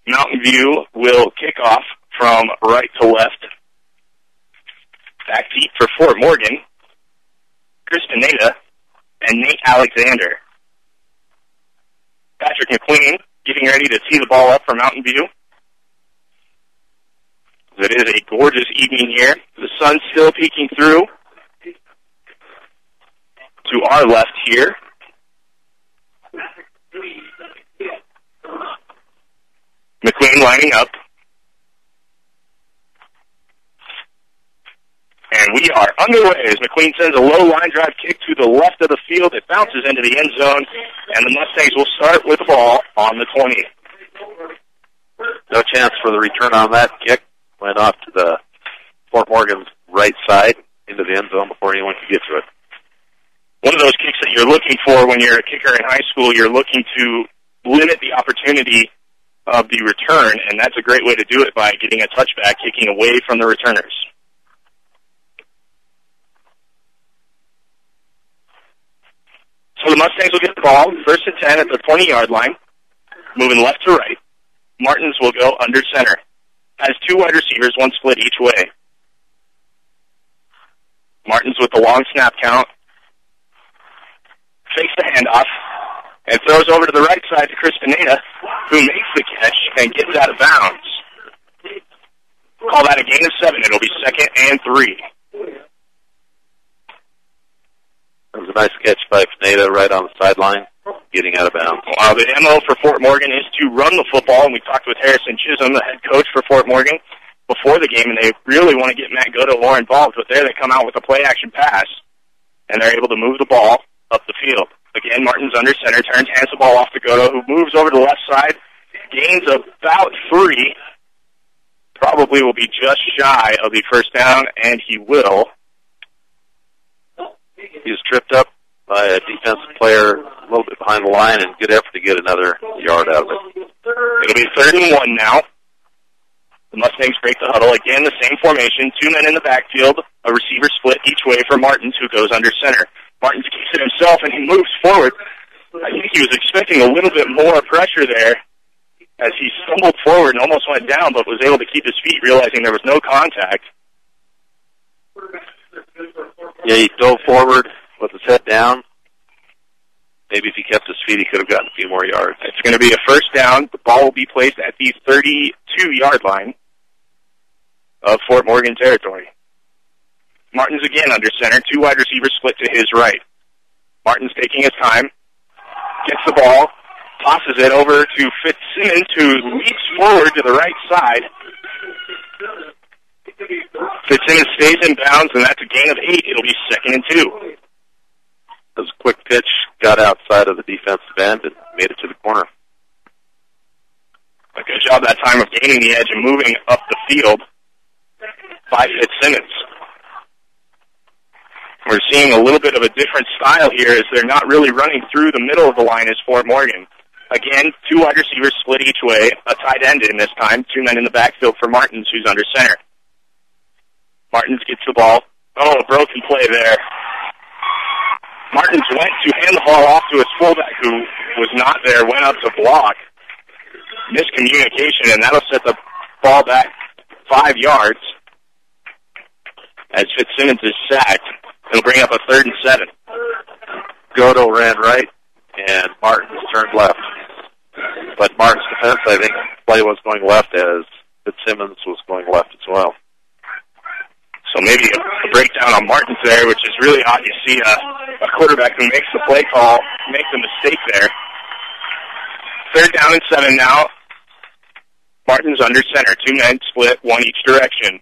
Mountain View will kick off from right to left. Back deep for Fort Morgan, Chris Pineda and Nate Alexander. Patrick McQueen getting ready to tee the ball up for Mountain View. It is a gorgeous evening here. The sun's still peeking through to our left here. McQueen lining up. And we are underway as McQueen sends a low line drive kick to the left of the field. It bounces into the end zone, and the Mustangs will start with the ball on the 20. No chance for the return on that kick. Went off to the Fort Morgan's right side into the end zone before anyone could get to it. One of those kicks that you're looking for when you're a kicker in high school, you're looking to limit the opportunity of the return, and that's a great way to do it by getting a touchback, kicking away from the returners. So the Mustangs will get the ball, 1st and 10 at the 20-yard line, moving left to right. Martins will go under center. Has 2 wide receivers, 1 split each way. Martins with the long snap count. Fakes the handoff and throws over to the right side to Chris Pineda, who makes the catch and gets out of bounds. Call that a gain of 7. It'll be 2nd and 3. That was a nice catch by Pineda right on the sideline, getting out of bounds. The MO for Fort Morgan is to run the football, and we talked with Harrison Chisholm, the head coach for Fort Morgan, before the game, and they really want to get Matt Godo more involved, but there they come out with a play-action pass, and they're able to move the ball up the field. Again, Martin's under center, turns, hands the ball off to Godo, who moves over to the left side, gains about 3, probably will be just shy of the first down, and he will. He was tripped up by a defensive player a little bit behind the line, and good effort to get another yard out of it. It'll be 3rd and 1 now. The Mustangs break the huddle. Again, the same formation, 2 men in the backfield, a receiver split each way for Martins, who goes under center. Martins kicks it himself, and he moves forward. I think he was expecting a little bit more pressure there as he stumbled forward and almost went down, but was able to keep his feet, realizing there was no contact. Yeah, he dove forward with his head down. Maybe if he kept his feet, he could have gotten a few more yards. It's going to be a first down. The ball will be placed at the 32-yard line of Fort Morgan territory. Martins again under center. 2 wide receivers split to his right. Martins taking his time. Gets the ball. Tosses it over to Fitzsimmons, who leaps forward to the right side. Fitzsimmons stays in bounds, and that's a gain of 8. It'll be 2nd and 2. It was a quick pitch, got outside of the defensive end, and made it to the corner. A good job that time of gaining the edge and moving up the field by Fitzsimmons. We're seeing a little bit of a different style here as they're not really running through the middle of the line as Fort Morgan. Again, 2 wide receivers split each way, a tight end in this time, 2 men in the backfield for Martins, who's under center. Martins gets the ball. Oh, a broken play there. Martins went to hand the ball off to his fullback, who was not there, went up to block. Miscommunication, and that'll set the ball back 5 yards as Fitzsimmons is sacked. It'll bring up a 3rd and 7. Godo ran right, and Martins turned left. But Martin's defense, I think, play was going left as Fitzsimmons was going left as well. So maybe a breakdown on Martins there, which is really odd. You see a quarterback who makes the play call, makes a mistake there. 3rd down and 7 now. Martins under center. 2 men split, 1 each direction.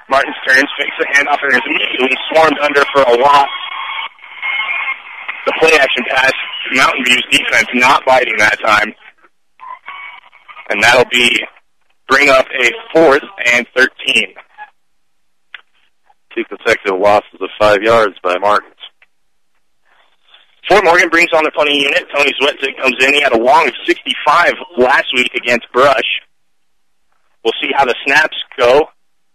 Martins turns, fakes the handoff, and is immediately swarmed under for a loss. The play action pass, Mountain View's defense not biting that time. And that'll bring up a 4th and 13. 2 consecutive losses of 5 yards by Martins. Fort Morgan brings on the punting unit. Tony Zwetzik comes in. He had a long of 65 last week against Brush. We'll see how the snaps go.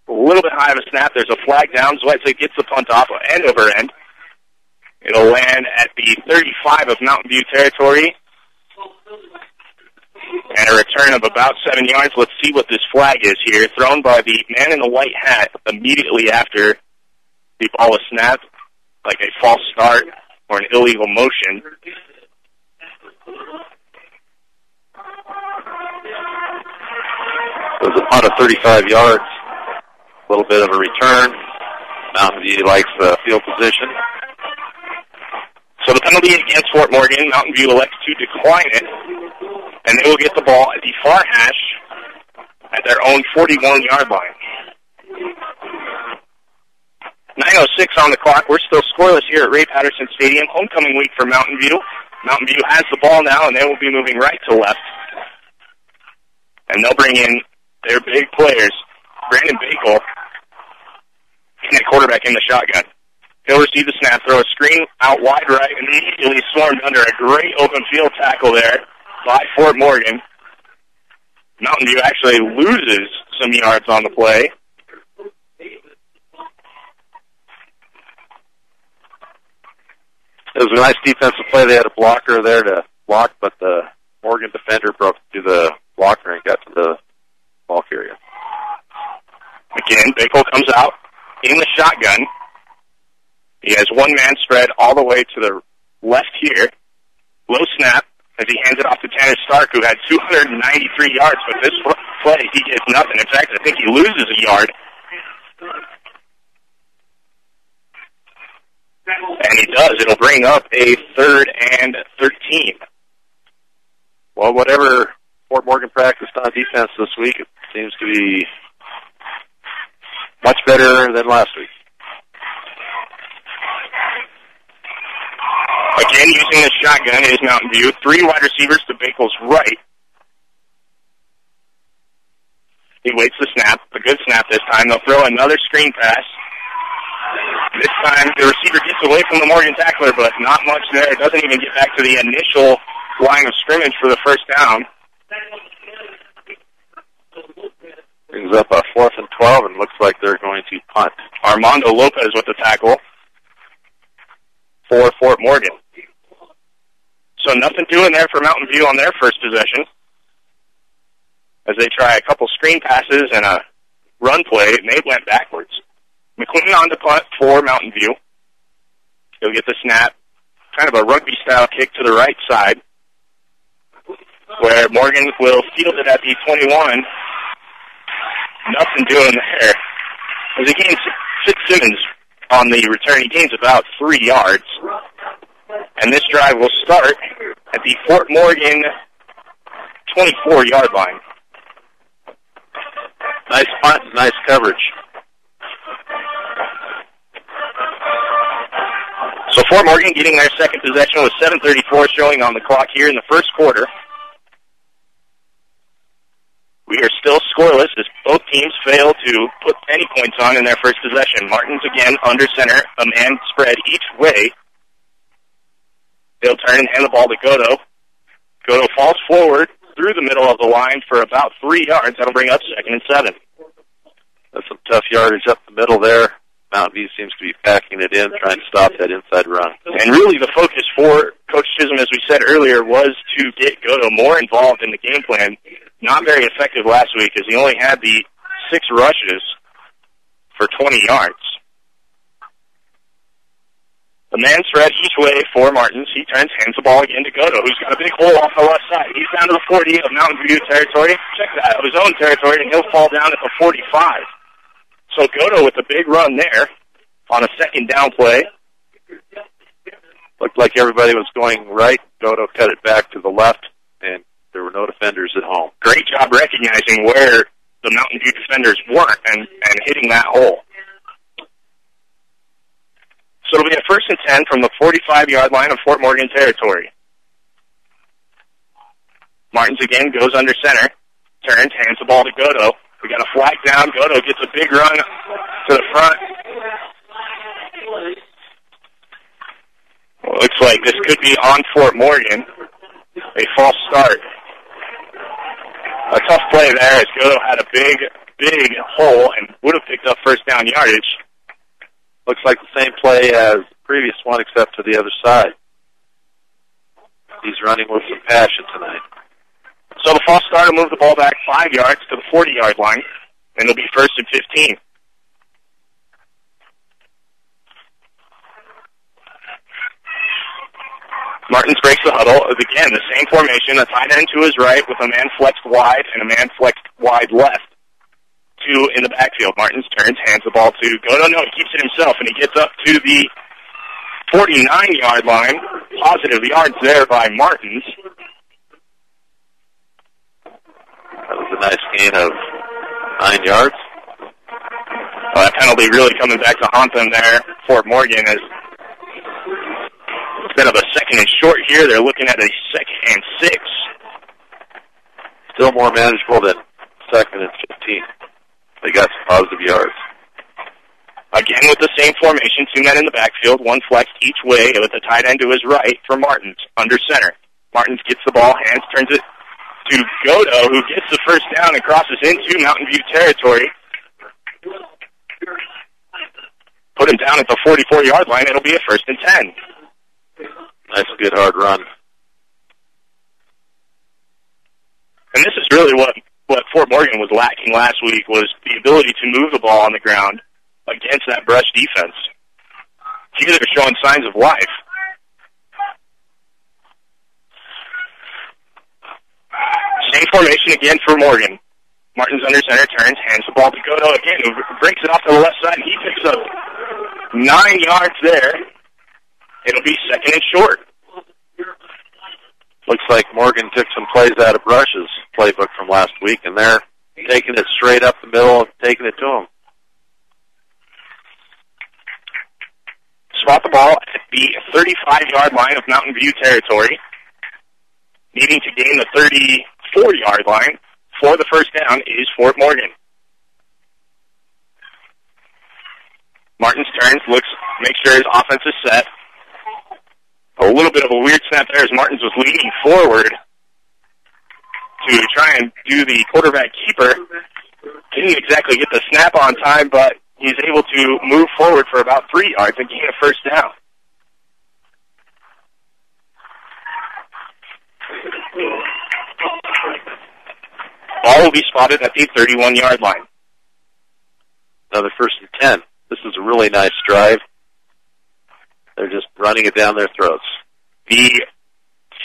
A little bit high of a snap. There's a flag down. Zwetzik gets the punt off end over end. It'll land at the 35 of Mountain View territory. And a return of about 7 yards. Let's see what this flag is here. Thrown by the man in the white hat immediately after the ball was snapped, like a false start or an illegal motion. It was a punt of 35 yards. A little bit of a return. Mountain View likes the field position. So the penalty against Fort Morgan, Mountain View elects to decline it, and they will get the ball at the far hash at their own 41-yard line. 9:06 on the clock. We're still scoreless here at Ray Patterson Stadium. Homecoming week for Mountain View. Mountain View has the ball now, and they will be moving right to left. And they'll bring in their big players, Brandon Bakel, and quarterback in the shotgun. He'll receive the snap, throw a screen out wide right, and immediately swarmed under a great open field tackle there by Fort Morgan. Mountain View actually loses some yards on the play. It was a nice defensive play. They had a blocker there to block, but the Morgan defender broke through the blocker and got to the ball carrier. Again, Bakel comes out in the shotgun. He has one man spread all the way to the left here. Low snap as he hands it off to Tanner Stark, who had 293 yards, but this play he gets nothing. In fact, I think he loses a yard. And he does. It'll bring up a 3rd and 13. Well, whatever Fort Morgan practiced on defense this week, it seems to be much better than last week. Again, using the shotgun is Mountain View. 3 wide receivers to Bakel's right. He waits the snap. A good snap this time. They'll throw another screen pass. This time, the receiver gets away from the Morgan tackler, but not much there. It doesn't even get back to the initial line of scrimmage for the first down. Brings up a 4th and 12, and looks like they're going to punt. Armando Lopez with the tackle for Fort Morgan. So nothing doing there for Mountain View on their first possession, as they try a couple screen passes and a run play, and they went backwards. McLean on the punt for Mountain View. He'll get the snap. Kind of a rugby-style kick to the right side, where Morgan will field it at the 21. Nothing doing there. As he gains Fitzsimmons on the return, he gains about 3 yards. And this drive will start at the Fort Morgan 24-yard line. Nice punt, nice coverage. So Fort Morgan getting their second possession with 7:34 showing on the clock here in the first quarter. We are still scoreless as both teams fail to put any points on in their first possession. Martins again under center, a man spread each way. They'll turn and hand the ball to Godo. Godo falls forward through the middle of the line for about 3 yards. That'll bring up 2nd and 7. That's some tough yardage up the middle there. Mountain View seems to be packing it in, trying to stop that inside run. And really the focus for Coach Chisholm, as we said earlier, was to get Godo more involved in the game plan. Not very effective last week, as he only had the 6 rushes for 20 yards. The man spread each way for Martins. He turns, hands the ball again to Godo, who's got a big hole off the left side. He's down to the 40 of Mountain View territory. Check that, of his own territory, and he'll fall down at the 45. So Godo with a big run there on a second down play. Looked like everybody was going right. Godo cut it back to the left, and there were no defenders at home. Great job recognizing where the Mountain View defenders weren't and hitting that hole. So it'll be a 1st and 10 from the 45-yard line of Fort Morgan territory. Martins again goes under center, turns, hands the ball to Godo. We got a flag down. Godo gets a big run to the front. Well, looks like this could be on Fort Morgan. A false start. A tough play there as Godo had a big hole and would have picked up first down yardage. Looks like the same play as the previous one, except to the other side. He's running with some passion tonight. So the false start will move the ball back 5 yards to the 40-yard line, and it'll be 1st and 15. Martins breaks the huddle. Again, the same formation, a tight end to his right with a man flexed wide and a man flexed wide left. 2 in the backfield. Martins turns, hands the ball to Godo. No, he keeps it himself, and he gets up to the 49-yard line. Positive yards there by Martins. That was a nice gain of 9 yards. Well, that penalty really coming back to haunt them there. Fort Morgan is instead of a 2nd and short here, they're looking at a 2nd and 6. Still more manageable than 2nd and 15. They got some positive yards. Again with the same formation, 2 men in the backfield, 1 flexed each way with the tight end to his right for Martins, under center. Martins gets the ball, hands, turns it to Godo, who gets the first down and crosses into Mountain View territory. Put him down at the 44-yard line. It'll be a 1st and 10. Nice, good, hard run. And this is really what Fort Morgan was lacking last week, was the ability to move the ball on the ground against that brush defense. Here they're showing signs of life. Same formation again for Morgan. Martins under center, turns, hands the ball to Godo again, who breaks it off to the left side, and he picks up 9 yards there. It'll be 2nd and short. Looks like Morgan took some plays out of Brush's playbook from last week, and they're taking it straight up the middle and taking it to him. Spot the ball at the 35-yard line of Mountain View territory. Needing to gain the 34-yard line for the first down is Fort Morgan. Martins turns, looks, makes sure his offense is set. A little bit of a weird snap there as Martins was leaning forward to try and do the quarterback keeper. Didn't exactly get the snap on time, but he's able to move forward for about 3 yards and gain a first down. Ball will be spotted at the 31-yard line. Another 1st and 10. This is a really nice drive. They're just running it down their throats. The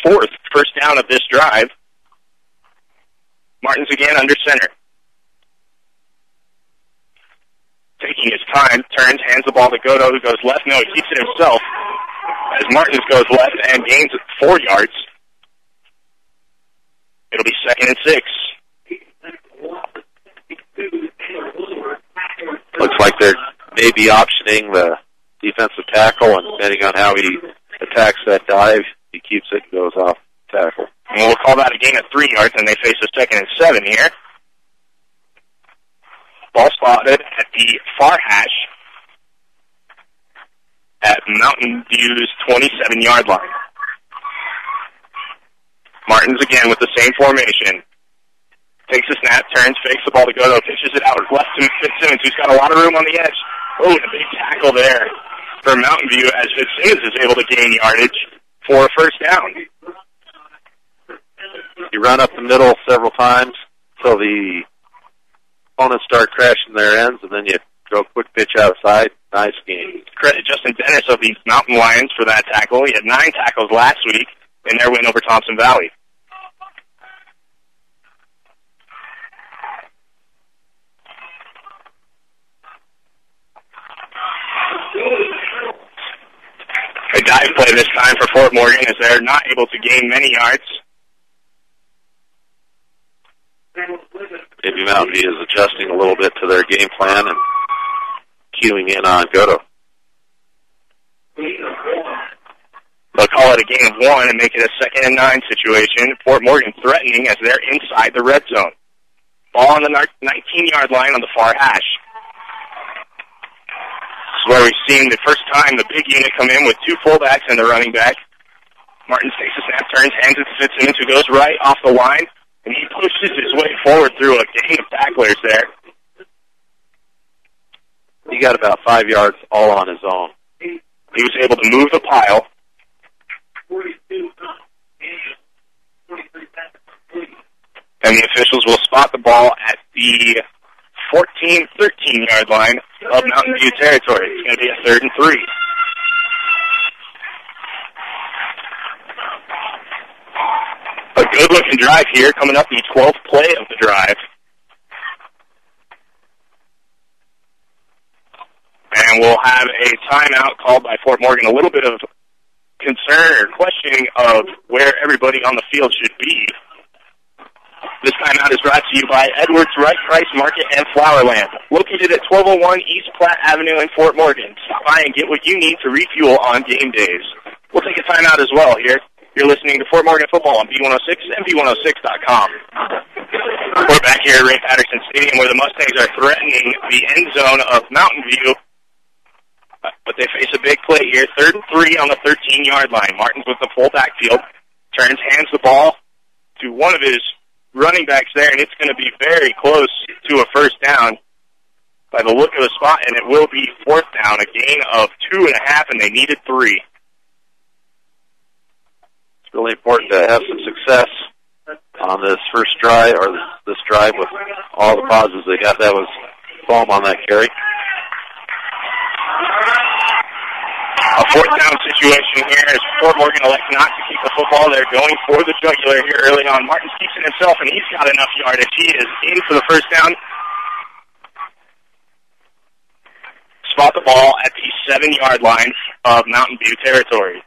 4th first down of this drive. Martins again under center. Taking his time, turns, hands the ball to Godo, who goes left. No, he keeps it himself as Martins goes left and gains 4 yards. It'll be 2nd and 6. Looks like they're maybe optioning the defensive tackle, and depending on how he attacks that dive, he keeps it and goes off tackle. And we'll call that a gain of 3 yards, and they face a 2nd and 7 here. Ball spotted at the far hash at Mountain View's 27-yard line. Martins again with the same formation. Takes a snap, turns, fakes the ball to Godo, pitches it out left to Fitzsimmons, who's got a lot of room on the edge. Oh, and a big tackle there for Mountain View as Fitzsimmons is able to gain yardage for a first down. You run up the middle several times so the opponents start crashing their ends, and then you go quick pitch outside. Nice game. Credit Justin Dennis of the Mountain Lions for that tackle. He had 9 tackles last week in their win over Thompson Valley. A dive play this time for Fort Morgan as they're not able to gain many yards. Maybe Mountain View is adjusting a little bit to their game plan and queuing in on Godo. They'll call it a gain of 1 and make it a 2nd and 9 situation. Fort Morgan threatening as they're inside the red zone. Ball on the 19-yard line on the far hash. This is where we've seen the first time the big unit come in with 2 fullbacks and the running back. Martins takes a snap, turns, hands it to Fitzsimmons, who goes right off the line, and he pushes his way forward through a gang of tacklers there. He got about 5 yards all on his own. He was able to move the pile. And the officials will spot the ball at the 14-13 yard line of Mountain View territory. It's going to be a 3rd and 3. A good-looking drive here, coming up the 12th play of the drive. And we'll have a timeout called by Fort Morgan. A little bit of concern or questioning of where everybody on the field should be. This timeout is brought to you by Edwards Wright Price Market and Flowerland, located at 1201 East Platte Avenue in Fort Morgan. Stop by and get what you need to refuel on game days. We'll take a timeout as well here. You're listening to Fort Morgan Football on B106 and B106.com. We're back here at Ray Patterson Stadium where the Mustangs are threatening the end zone of Mountain View. But they face a big play here. 3rd and 3 on the 13-yard line. Martins with the full backfield. Turns, hands the ball to one of his running backs there, and it's going to be very close to a first down by the look of the spot, and it will be 4th down, a gain of 2.5, and they needed 3. It's really important to have some success on this first drive, or this drive with all the pauses they got. That was foam on that carry. A 4th down situation here as Fort Morgan elects not to keep the football. They're going for the jugular here early on. Martins keeps it himself, and he's got enough yardage. He is in for the first down. Spot the ball at the 7-yard line of Mountain View territory.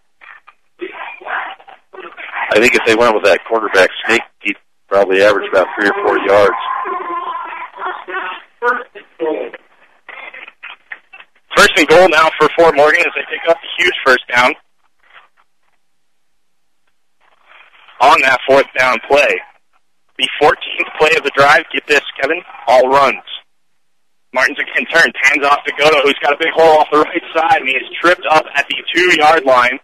I think if they went with that quarterback sneak, he'd probably average about 3 or 4 yards. First and goal now for Fort Morgan as they pick up the huge first down. On that 4th down play. The 14th play of the drive. Get this, Kevin. All runs. Martins again turns. Hands off to Godo, who's got a big hole off the right side, and he is tripped up at the 2-yard line.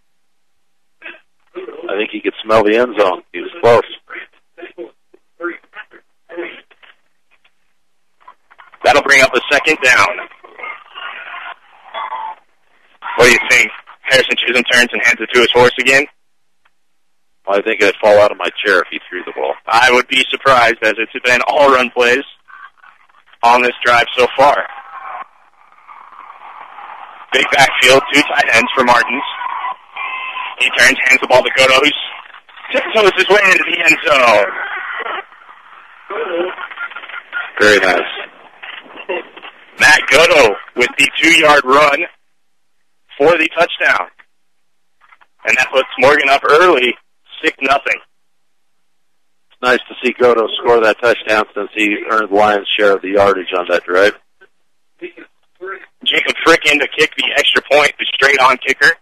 I think he could smell the end zone. He was close. That'll bring up a 2nd down. What do you think? Harrison Chisholm turns and hands it to his horse again? Well, I think I'd fall out of my chair if he threw the ball. I would be surprised, as it's been all run plays on this drive so far. Big backfield, 2 tight ends for Martins. He turns, hands the ball to Godo, who's tiptoes his way into the end zone. Very nice. Matt Godo with the 2-yard run for the touchdown. And that puts Morgan up early, 6-0. It's nice to see Godo score that touchdown since he earned the lion's share of the yardage on that drive. Jacob Frick in to kick the extra point, the straight-on kicker.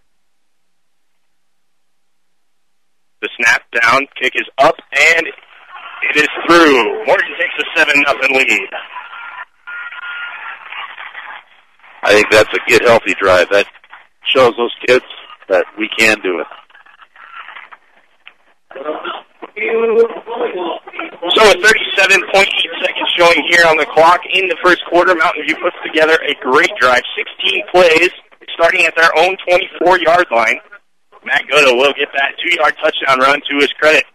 The snap down, kick is up, and it is through. Morgan takes a 7-0 lead. I think that's a get healthy drive. That shows those kids that we can do it. So a 37.8 seconds showing here on the clock in the first quarter. Mountain View puts together a great drive. 16 plays, starting at their own 24-yard line. Matt Godo will get that 2-yard touchdown run to his credit.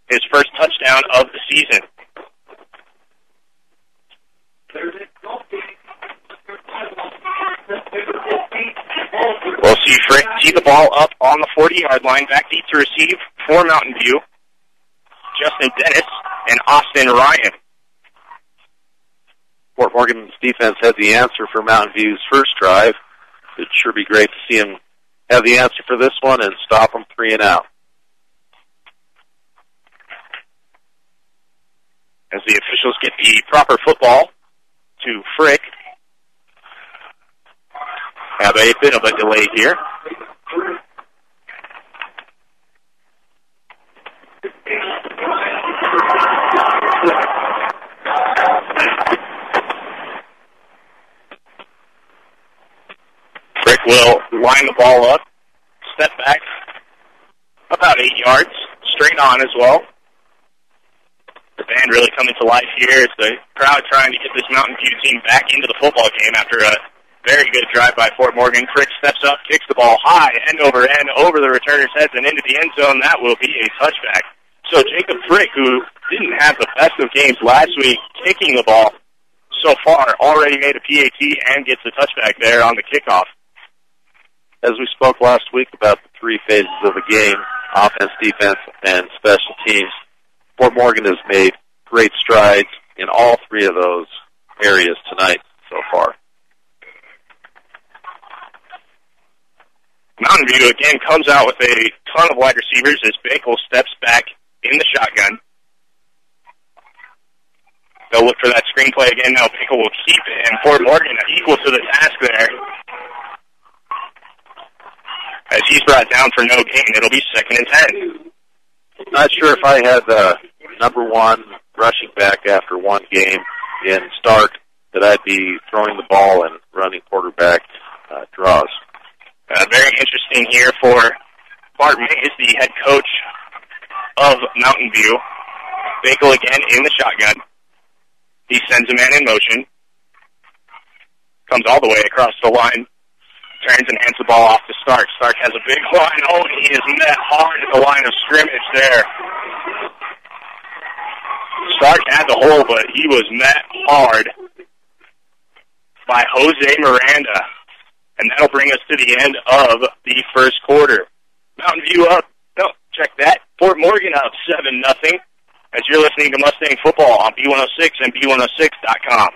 His first touchdown of the season. We'll see Frick tee the ball up on the 40-yard line. Back deep to receive for Mountain View. Justin Dennis and Austin Ryan. Fort Morgan's defense had the answer for Mountain View's first drive. It'd sure be great to see him have the answer for this one and stop them 3 and out. As the officials get the proper football to Frick. Have a bit of a delay here. Frick will line the ball up, step back about 8 yards, straight on as well. The band really coming to life here. It's the crowd trying to get this Mountain View team back into the football game after a very good drive by Fort Morgan. Frick steps up, kicks the ball high, end over the returner's heads and into the end zone. That will be a touchback. So Jacob Frick, who didn't have the best of games last week, kicking the ball so far, already made a PAT and gets a touchback there on the kickoff. As we spoke last week about the three phases of the game, offense, defense, and special teams, Fort Morgan has made great strides in all three of those areas tonight so far. Mountain View, again, comes out with a ton of wide receivers as Bakel steps back in the shotgun. They'll look for that screenplay again. Now Bakel will keep it, and Fort Morgan equal to the task there. As he's brought down for no gain, it'll be 2nd and 10. Not sure if I had the number one rushing back after one game in Stark that I'd be throwing the ball and running quarterback draws. Very interesting here for Bart Mays, the head coach of Mountain View. Bakel again in the shotgun. He sends a man in motion. Comes all the way across the line. Turns and hands the ball off to Stark. Stark has a big line. Oh, and he is met hard at the line of scrimmage there. Stark had the hole, but he was met hard by Jose Miranda. And that'll bring us to the end of the first quarter. Mountain View up. No, check that. Fort Morgan up 7-0. As you're listening to Mustang Football on B106 and B106.com.